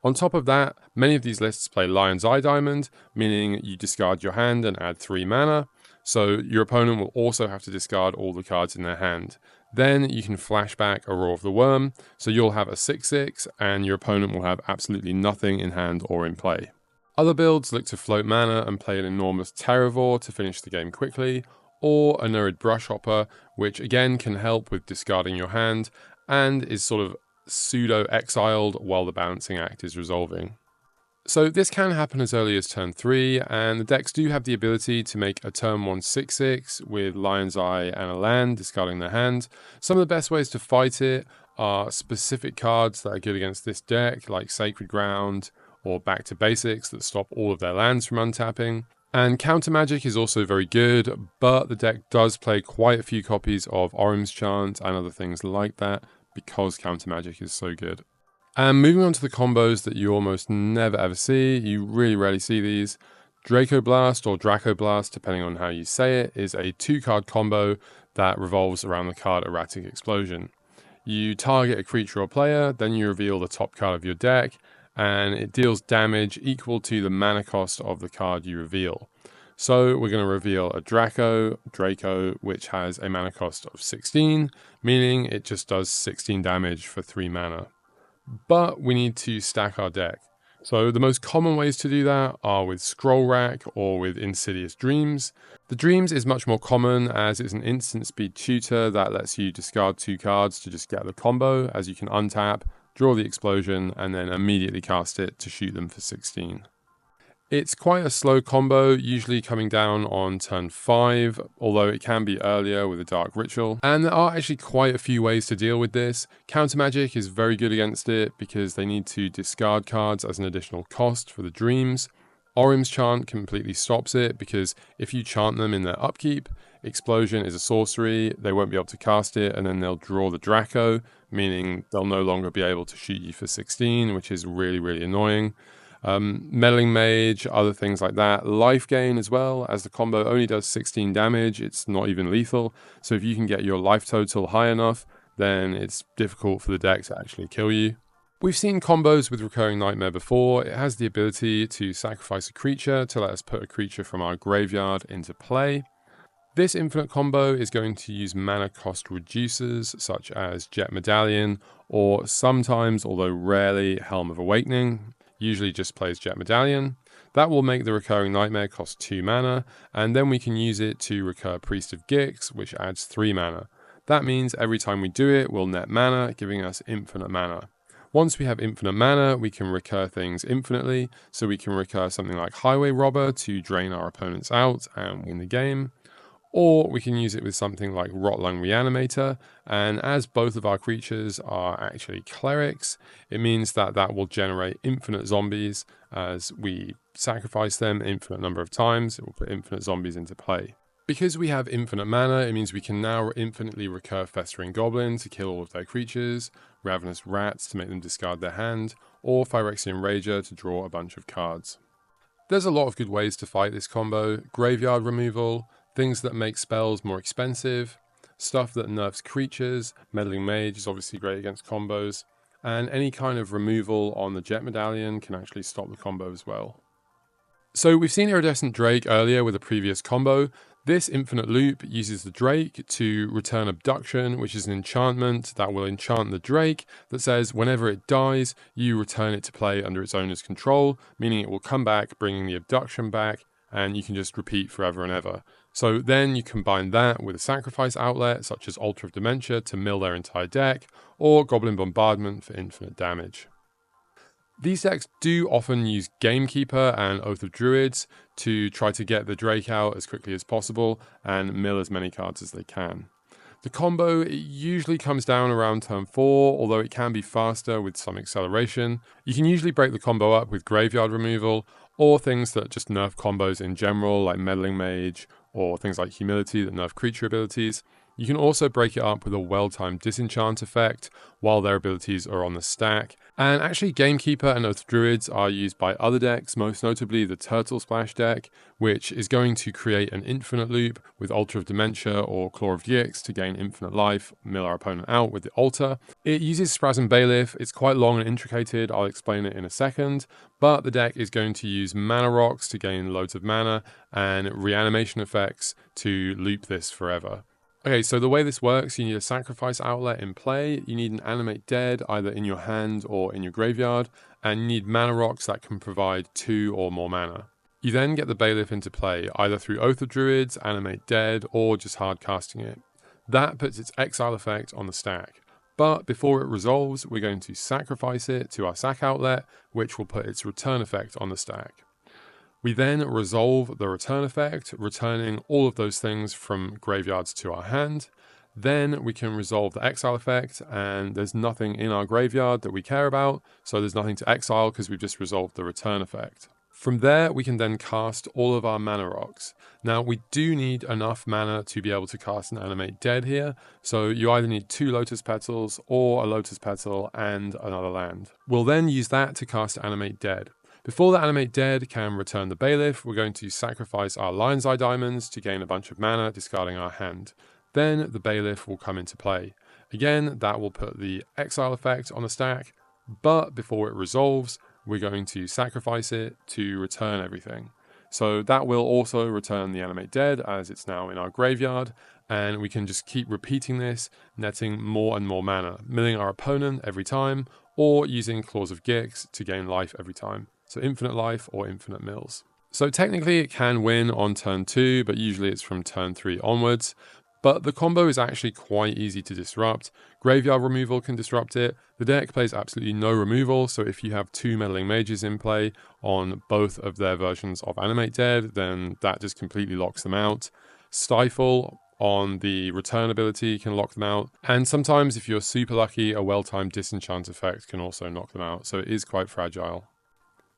On top of that, many of these lists play Lion's Eye Diamond, meaning you discard your hand and add 3 mana, so your opponent will also have to discard all the cards in their hand. Then you can flashback a Roar of the Worm, so you'll have a 6/6, and your opponent will have absolutely nothing in hand or in play. Other builds look to float mana and play an enormous Terravore to finish the game quickly, or a Nurid Brushhopper, which again can help with discarding your hand, and is sort of pseudo-exiled while the Balancing Act is resolving. So this can happen as early as turn 3, and the decks do have the ability to make a turn 1 6/6 with Lion's Eye and a land, discarding their hand. Some of the best ways to fight it are specific cards that are good against this deck, like Sacred Ground, or Back to Basics that stop all of their lands from untapping. And Counter Magic is also very good, but the deck does play quite a few copies of Orim's Chant and other things like that, because Counter Magic is so good. And moving on to the combos that you almost never ever see, you really rarely see these. Draco Blast, or Draco Blast, depending on how you say it, is a 2-card combo that revolves around the card Erratic Explosion. You target a creature or player, then you reveal the top card of your deck, and it deals damage equal to the mana cost of the card you reveal. So we're going to reveal a Draco, which has a mana cost of 16, meaning it just does 16 damage for 3 mana. But we need to stack our deck. So the most common ways to do that are with Scroll Rack or with Insidious Dreams. The Dreams is much more common as it's an instant speed tutor that lets you discard 2 cards to just get the combo, as you can untap, draw the explosion, and then immediately cast it to shoot them for 16. It's quite a slow combo, usually coming down on turn 5, although it can be earlier with a Dark Ritual. And there are actually quite a few ways to deal with this. Counter Magic is very good against it because they need to discard cards as an additional cost for the Dreams. Orim's Chant completely stops it because if you chant them in their upkeep, Explosion is a sorcery, they won't be able to cast it, and then they'll draw the Draco, meaning they'll no longer be able to shoot you for 16, which is really, really annoying. Meddling Mage, other things like that. Life gain as well, as the combo only does 16 damage, it's not even lethal, so if you can get your life total high enough, then it's difficult for the deck to actually kill you. We've seen combos with Recurring Nightmare before. It has the ability to sacrifice a creature to let us put a creature from our graveyard into play. This infinite combo is going to use mana cost reducers such as Jet Medallion, or sometimes, although rarely, Helm of Awakening. Usually just plays Jet Medallion. That will make the Recurring Nightmare cost 2 mana, and then we can use it to recur Priest of Gix, which adds 3 mana. That means every time we do it, we'll net mana, giving us infinite mana. Once we have infinite mana, we can recur things infinitely, so we can recur something like Highway Robber to drain our opponents out and win the game. Or we can use it with something like Rotlung Reanimator, and as both of our creatures are actually clerics, it means that that will generate infinite zombies as we sacrifice them an infinite number of times. It will put infinite zombies into play. Because we have infinite mana, it means we can now infinitely recur Festering Goblin to kill all of their creatures, Ravenous Rats to make them discard their hand, or Phyrexian Rager to draw a bunch of cards. There's a lot of good ways to fight this combo: graveyard removal, things that make spells more expensive, stuff that nerfs creatures. Meddling Mage is obviously great against combos, and any kind of removal on the Jet Medallion can actually stop the combo as well. So we've seen Iridescent Drake earlier with a previous combo. This infinite loop uses the Drake to return Abduction, which is an enchantment that will enchant the Drake that says whenever it dies, you return it to play under its owner's control, meaning it will come back, bringing the Abduction back, and you can just repeat forever and ever. So then you combine that with a sacrifice outlet, such as Altar of Dementia to mill their entire deck, or Goblin Bombardment for infinite damage. These decks do often use Gamekeeper and Oath of Druids to try to get the Drake out as quickly as possible and mill as many cards as they can. The combo usually comes down around turn 4, although it can be faster with some acceleration. You can usually break the combo up with graveyard removal, or things that just nerf combos in general, like Meddling Mage, or things like Humility that nerf creature abilities. You can also break it up with a well-timed disenchant effect while their abilities are on the stack. And actually, Gamekeeper and Oath of Druids are used by other decks, most notably the Turtle Splash deck, which is going to create an infinite loop with Altar of Dementia or Claw of Yix to gain infinite life, mill our opponent out with the Altar. It uses Spasm Bailiff. It's quite long and intricated. I'll explain it in a second. But the deck is going to use Mana Rocks to gain loads of mana and Reanimation effects to loop this forever. Okay, so the way this works, you need a sacrifice outlet in play, you need an Animate Dead either in your hand or in your graveyard, and you need mana rocks that can provide 2 or more mana. You then get the Bailiff into play, either through Oath of Druids, Animate Dead, or just hard casting it. That puts its exile effect on the stack. But before it resolves, we're going to sacrifice it to our sack outlet, which will put its return effect on the stack. We then resolve the return effect, returning all of those things from graveyards to our hand. Then we can resolve the exile effect, and there's nothing in our graveyard that we care about, so there's nothing to exile because we've just resolved the return effect. From there, we can then cast all of our mana rocks. Now, we do need enough mana to be able to cast an Animate Dead here, so you either need 2 Lotus Petals or a Lotus Petal and another land. We'll then use that to cast Animate Dead. Before the Animate Dead can return the Bailiff, we're going to sacrifice our Lion's Eye Diamonds to gain a bunch of mana, discarding our hand. Then the Bailiff will come into play. Again, that will put the exile effect on the stack, but before it resolves, we're going to sacrifice it to return everything. So that will also return the Animate Dead as it's now in our graveyard, and we can just keep repeating this, netting more and more mana, milling our opponent every time, or using Claws of Gix to gain life every time. So infinite life or infinite mills. So technically it can win on turn 2, but usually it's from turn 3 onwards. But the combo is actually quite easy to disrupt. Graveyard removal can disrupt it. The deck plays absolutely no removal, so if you have 2 Meddling Mages in play on both of their versions of Animate Dead, then that just completely locks them out. Stifle on the return ability can lock them out. And sometimes if you're super lucky, a well-timed disenchant effect can also knock them out, so it is quite fragile.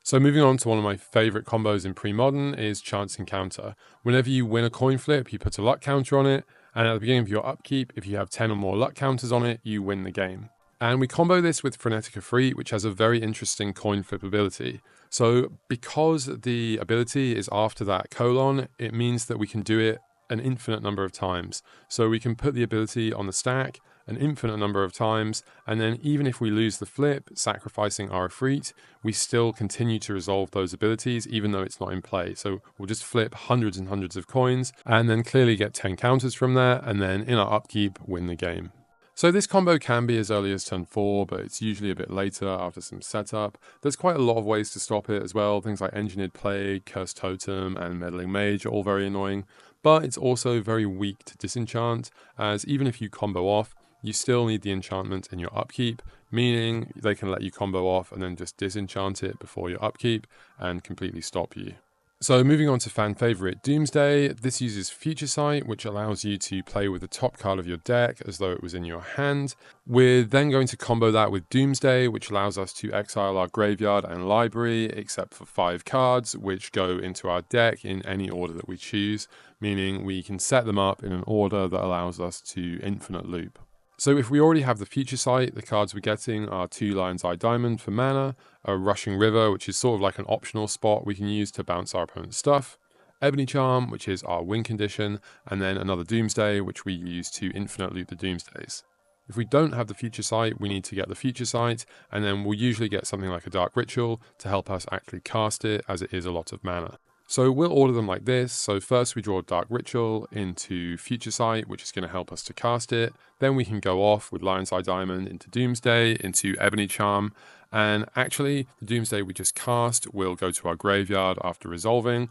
So moving on to one of my favourite combos in Premodern is Chance Encounter. Whenever you win a coin flip, you put a luck counter on it, and at the beginning of your upkeep, if you have 10 or more luck counters on it, you win the game. And we combo this with Frenetic Efreet, which has a very interesting coin flip ability. So because the ability is after that colon, it means that we can do it an infinite number of times. So we can put the ability on the stack an infinite number of times, and then even if we lose the flip, sacrificing our Efreet, we still continue to resolve those abilities even though it's not in play. So we'll just flip hundreds and hundreds of coins, and then clearly get 10 counters from there, and then in our upkeep, win the game. So this combo can be as early as turn 4, but it's usually a bit later after some setup. There's quite a lot of ways to stop it as well. Things like Engineered Plague, Cursed Totem, and Meddling Mage are all very annoying. But it's also very weak to disenchant, as even if you combo off, you still need the enchantment in your upkeep, meaning they can let you combo off and then just disenchant it before your upkeep and completely stop you. So moving on to fan favourite Doomsday, this uses Future Sight, which allows you to play with the top card of your deck as though it was in your hand. We're then going to combo that with Doomsday, which allows us to exile our graveyard and library, except for 5 cards, which go into our deck in any order that we choose, meaning we can set them up in an order that allows us to infinite loop. So if we already have the Future Sight, the cards we're getting are 2 Lion's Eye Diamond for mana, a Rushing River, which is sort of like an optional spot we can use to bounce our opponent's stuff, Ebony Charm, which is our win condition, and then another Doomsday, which we use to infinite loop the Doomsdays. If we don't have the Future Sight, we need to get the Future Sight, and then we'll usually get something like a Dark Ritual to help us actually cast it, as it is a lot of mana. So we'll order them like this. So first we draw Dark Ritual into Future Sight, which is going to help us to cast it. Then we can go off with Lion's Eye Diamond into Doomsday, into Ebony Charm. And actually, the Doomsday we just cast will go to our graveyard after resolving.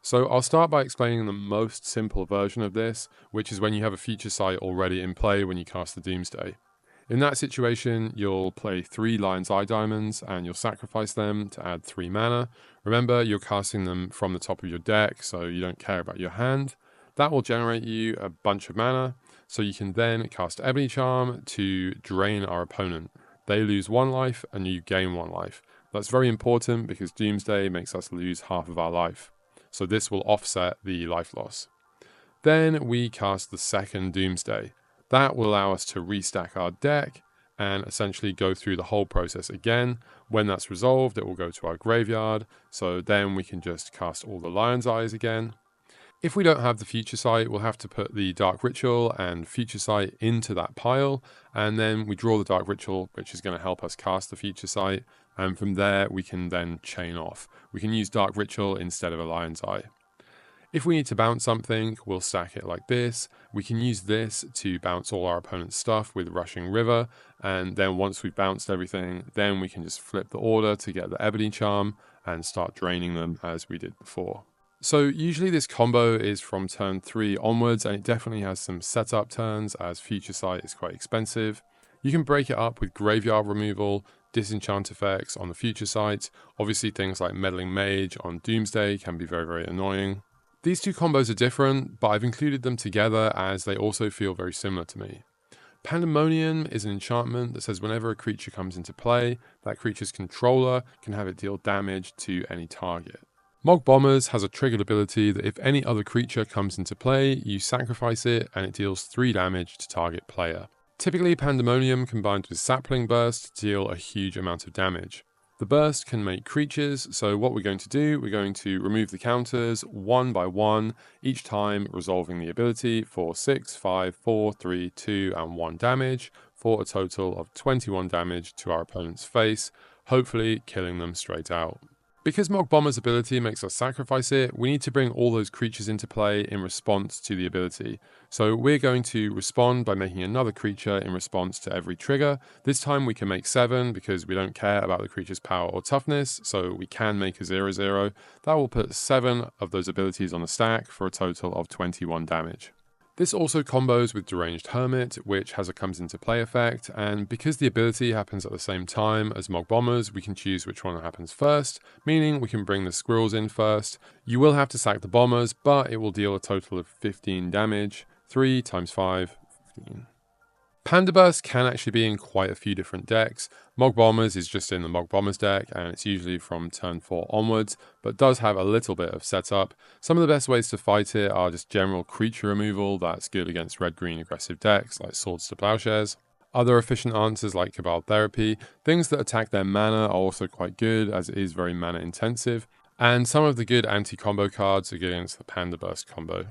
So I'll start by explaining the most simple version of this, which is when you have a Future Sight already in play when you cast the Doomsday. In that situation, you'll play 3 Lion's Eye Diamonds and you'll sacrifice them to add 3 mana. Remember, you're casting them from the top of your deck, so you don't care about your hand. That will generate you a bunch of mana, so you can then cast Ebony Charm to drain our opponent. They lose 1 life and you gain 1 life. That's very important because Doomsday makes us lose half of our life. So this will offset the life loss. Then we cast the second Doomsday. That will allow us to restack our deck and essentially go through the whole process again. When that's resolved, it will go to our graveyard, so then we can just cast all the Lion's Eyes again. If we don't have the Future Sight, we'll have to put the Dark Ritual and Future Sight into that pile, and then we draw the Dark Ritual, which is going to help us cast the Future Sight, and from there we can then chain off. We can use Dark Ritual instead of a Lion's Eye. If we need to bounce something, we'll stack it like this. We can use this to bounce all our opponent's stuff with Rushing River, and then once we've bounced everything, then we can just flip the order to get the Ebony Charm and start draining them as we did before. So usually this combo is from turn 3 onwards, and it definitely has some setup turns as Future Sight is quite expensive. You can break it up with graveyard removal, disenchant effects on the Future Sight. Obviously things like Meddling Mage on Doomsday can be very, very annoying. These two combos are different, but I've included them together as they also feel very similar to me. Pandemonium is an enchantment that says whenever a creature comes into play, that creature's controller can have it deal damage to any target. Mog Bombers has a triggered ability that if any other creature comes into play, you sacrifice it and it deals 3 damage to target player. Typically Pandemonium combined with Sapling Burst deal a huge amount of damage. The burst can make creatures, so what we're going to do, we're going to remove the counters 1 by 1, each time resolving the ability for 6, 5, 4, 3, 2 and 1 damage, for a total of 21 damage to our opponent's face, hopefully killing them straight out. Because Mog Bomber's ability makes us sacrifice it, we need to bring all those creatures into play in response to the ability. So we're going to respond by making another creature in response to every trigger. This time we can make 7 because we don't care about the creature's power or toughness, so we can make a 0/0. That will put 7 of those abilities on the stack for a total of 21 damage. This also combos with Deranged Hermit, which has a comes into play effect, and because the ability happens at the same time as Mog Bombers, we can choose which one happens first, meaning we can bring the squirrels in first. You will have to sack the bombers, but it will deal a total of 15 damage, 3 times 5, 15. Pandaburst can actually be in quite a few different decks. Mog Bombers is just in the Mog Bombers deck, and it's usually from turn 4 onwards, but does have a little bit of setup. Some of the best ways to fight it are just general creature removal that's good against red-green aggressive decks like Swords to Plowshares. Other efficient answers like Cabal Therapy, things that attack their mana are also quite good as it is very mana intensive, and some of the good anti-combo cards are good against the Pandaburst combo.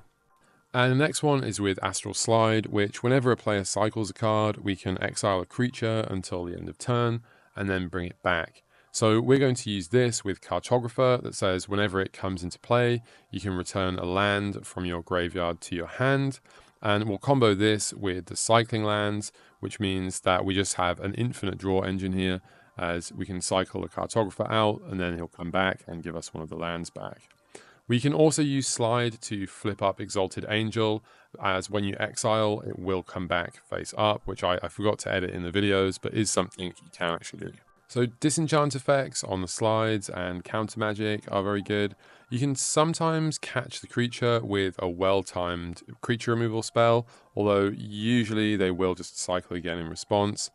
And the next one is with Astral Slide, which whenever a player cycles a card, we can exile a creature until the end of turn, and then bring it back. So we're going to use this with Cartographer that says whenever it comes into play, you can return a land from your graveyard to your hand, and we'll combo this with the cycling lands, which means that we just have an infinite draw engine here, as we can cycle the Cartographer out, and then he'll come back and give us one of the lands back. We can also use Slide to flip up Exalted Angel, as when you exile, it will come back face up, which I forgot to edit in the videos, but is something you can actually do. So disenchant effects on the slides and counter magic are very good. You can sometimes catch the creature with a well-timed creature removal spell, although usually they will just cycle again in response.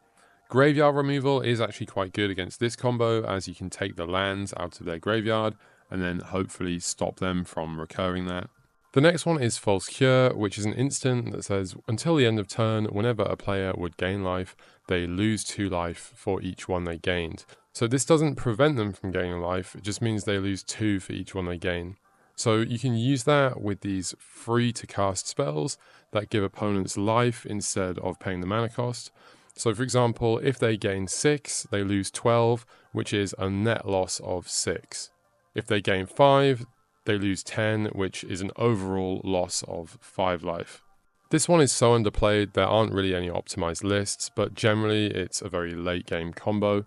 Graveyard removal is actually quite good against this combo, as you can take the lands out of their graveyard and then hopefully stop them from recurring that. The next one is False Cure, which is an instant that says, until the end of turn, whenever a player would gain life, they lose 2 life for each one they gained. So this doesn't prevent them from gaining life, it just means they lose 2 for each one they gain. So you can use that with these free to cast spells that give opponents life instead of paying the mana cost. So for example, if they gain 6, they lose 12, which is a net loss of 6. If they gain 5, they lose 10, which is an overall loss of 5 life. This one is so underplayed, there aren't really any optimized lists, but generally it's a very late game combo.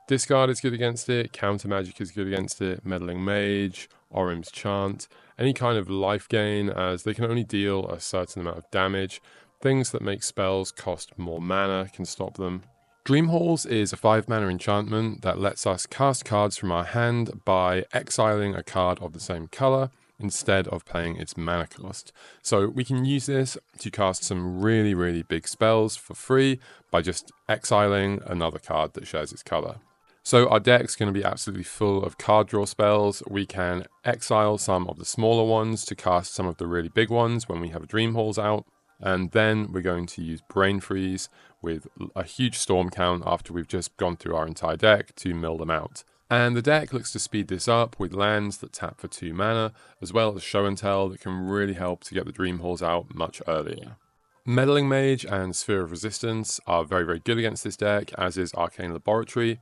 Discard is good against it, counter magic is good against it, meddling mage, Orim's chant, any kind of life gain, as they can only deal a certain amount of damage. Things that make spells cost more mana can stop them. Dream Halls is a 5 mana enchantment that lets us cast cards from our hand by exiling a card of the same color instead of paying its mana cost. So we can use this to cast some really big spells for free by just exiling another card that shares its color. So our deck's going to be absolutely full of card draw spells. We can exile some of the smaller ones to cast some of the really big ones when we have Dream Halls out. And then we're going to use Brain Freeze with a huge storm count after we've just gone through our entire deck to mill them out. And the deck looks to speed this up with lands that tap for 2 mana, as well as Show and Tell that can really help to get the Dream Halls out much earlier. Meddling Mage and Sphere of Resistance are very good against this deck, as is Arcane Laboratory.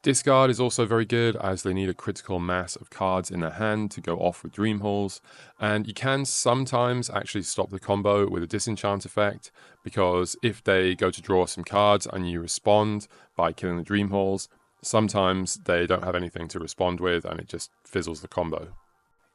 Discard is also very good, as they need a critical mass of cards in their hand to go off with Dream Halls, and you can sometimes actually stop the combo with a disenchant effect, because if they go to draw some cards and you respond by killing the Dream Halls, sometimes they don't have anything to respond with and it just fizzles the combo.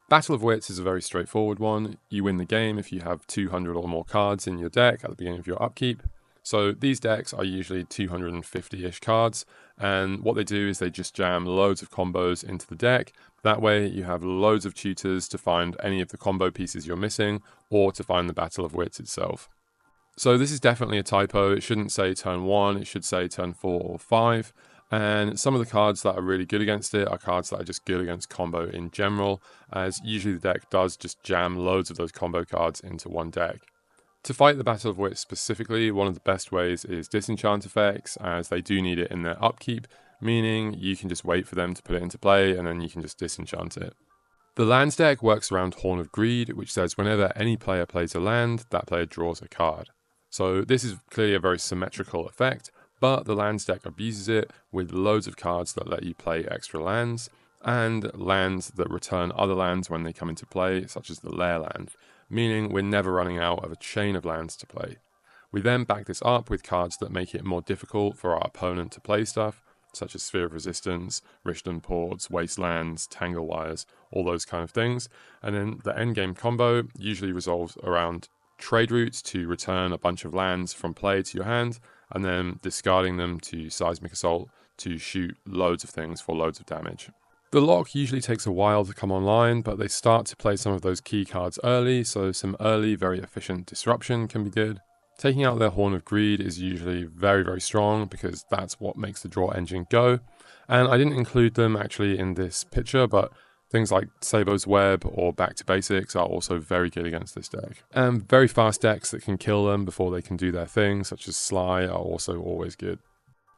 Battle of Wits is a very straightforward one. You win the game if you have 200 or more cards in your deck at the beginning of your upkeep. So these decks are usually 250-ish cards, and what they do is they just jam loads of combos into the deck. That way you have loads of tutors to find any of the combo pieces you're missing, or to find the Battle of Wits itself. So this is definitely a typo. It shouldn't say turn 1, it should say turn 4 or 5. And some of the cards that are really good against it are cards that are just good against combo in general, as usually the deck does just jam loads of those combo cards into one deck. To fight the Battle of Wits specifically, one of the best ways is disenchant effects, as they do need it in their upkeep, meaning you can just wait for them to put it into play and then you can just disenchant it. The lands deck works around Horn of Greed, which says whenever any player plays a land, that player draws a card. So this is clearly a very symmetrical effect, but the lands deck abuses it with loads of cards that let you play extra lands, and lands that return other lands when they come into play, such as the Lair land, meaning we're never running out of a chain of lands to play. We then back this up with cards that make it more difficult for our opponent to play stuff, such as Sphere of Resistance, Richland Ports, Wastelands, Tangle Wires, all those kind of things. And then the endgame combo usually resolves around trade routes to return a bunch of lands from play to your hand, and then discarding them to Seismic Assault to shoot loads of things for loads of damage. The lock usually takes a while to come online, but they start to play some of those key cards early, so some early, very efficient disruption can be good. Taking out their Horn of Greed is usually very strong, because that's what makes the draw engine go. And I didn't include them actually in this picture, but things like Sabo's Web or Back to Basics are also very good against this deck. And very fast decks that can kill them before they can do their thing, such as Sly, are also always good.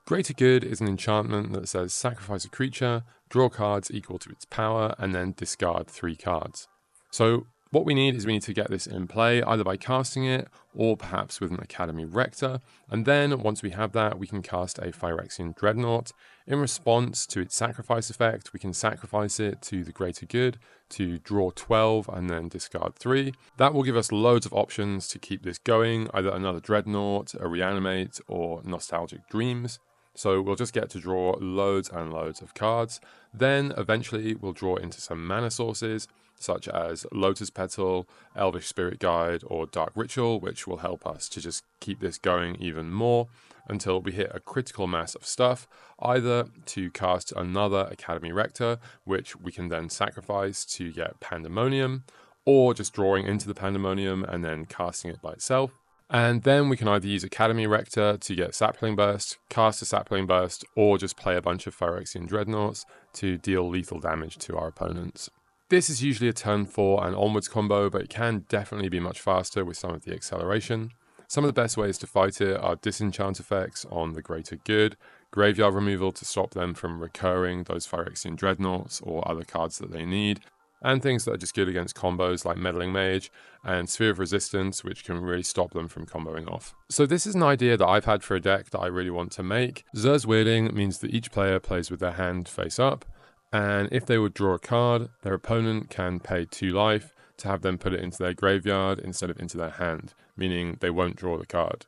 Greater Good is an enchantment that says sacrifice a creature, draw cards equal to its power, and then discard 3 cards. So what we need is we need to get this in play either by casting it or perhaps with an Academy Rector, and then once we have that we can cast a Phyrexian Dreadnought. In response to its sacrifice effect, we can sacrifice it to the Greater Good to draw 12 and then discard 3. That will give us loads of options to keep this going, either another Dreadnought, a Reanimate, or Nostalgic Dreams. So we'll just get to draw loads and loads of cards. Then eventually we'll draw into some mana sources, such as Lotus Petal, Elvish Spirit Guide, or Dark Ritual, which will help us to just keep this going even more until we hit a critical mass of stuff, either to cast another Academy Rector, which we can then sacrifice to get Pandemonium, or just drawing into the Pandemonium and then casting it by itself. And then we can either use Academy Rector to get Sapling Burst, cast a Sapling Burst, or just play a bunch of Phyrexian Dreadnoughts to deal lethal damage to our opponents. This is usually a turn 4 and onwards combo, but it can definitely be much faster with some of the acceleration. Some of the best ways to fight it are disenchant effects on the greater good, graveyard removal to stop them from recurring those Phyrexian Dreadnoughts or other cards that they need, and things that are just good against combos like Meddling Mage and Sphere of Resistance, which can really stop them from comboing off. So this is an idea that I've had for a deck that I really want to make. Zur's Weirding means that each player plays with their hand face up, and if they would draw a card, their opponent can pay 2 life to have them put it into their graveyard instead of into their hand, meaning they won't draw the card.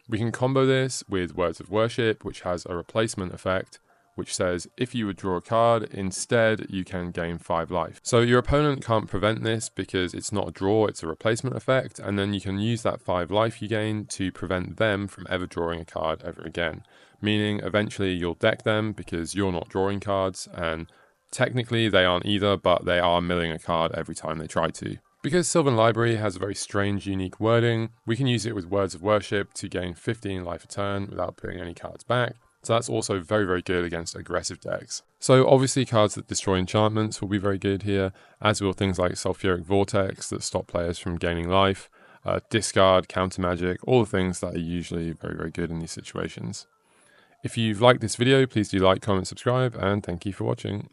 We can combo this with Words of Worship, which has a replacement effect, which says if you would draw a card, instead you can gain 5 life. So your opponent can't prevent this because it's not a draw, it's a replacement effect, and then you can use that 5 life you gain to prevent them from ever drawing a card ever again. Meaning eventually you'll deck them because you're not drawing cards, and technically they aren't either, but they are milling a card every time they try to. Because Sylvan Library has a very strange, unique wording, we can use it with Words of Worship to gain 15 life a turn without putting any cards back. So that's also very, very good against aggressive decks. So obviously cards that destroy enchantments will be very good here, as will things like Sulfuric Vortex that stop players from gaining life, discard, counter magic, all the things that are usually very, very good in these situations. If you've liked this video, please do like, comment, subscribe, and thank you for watching.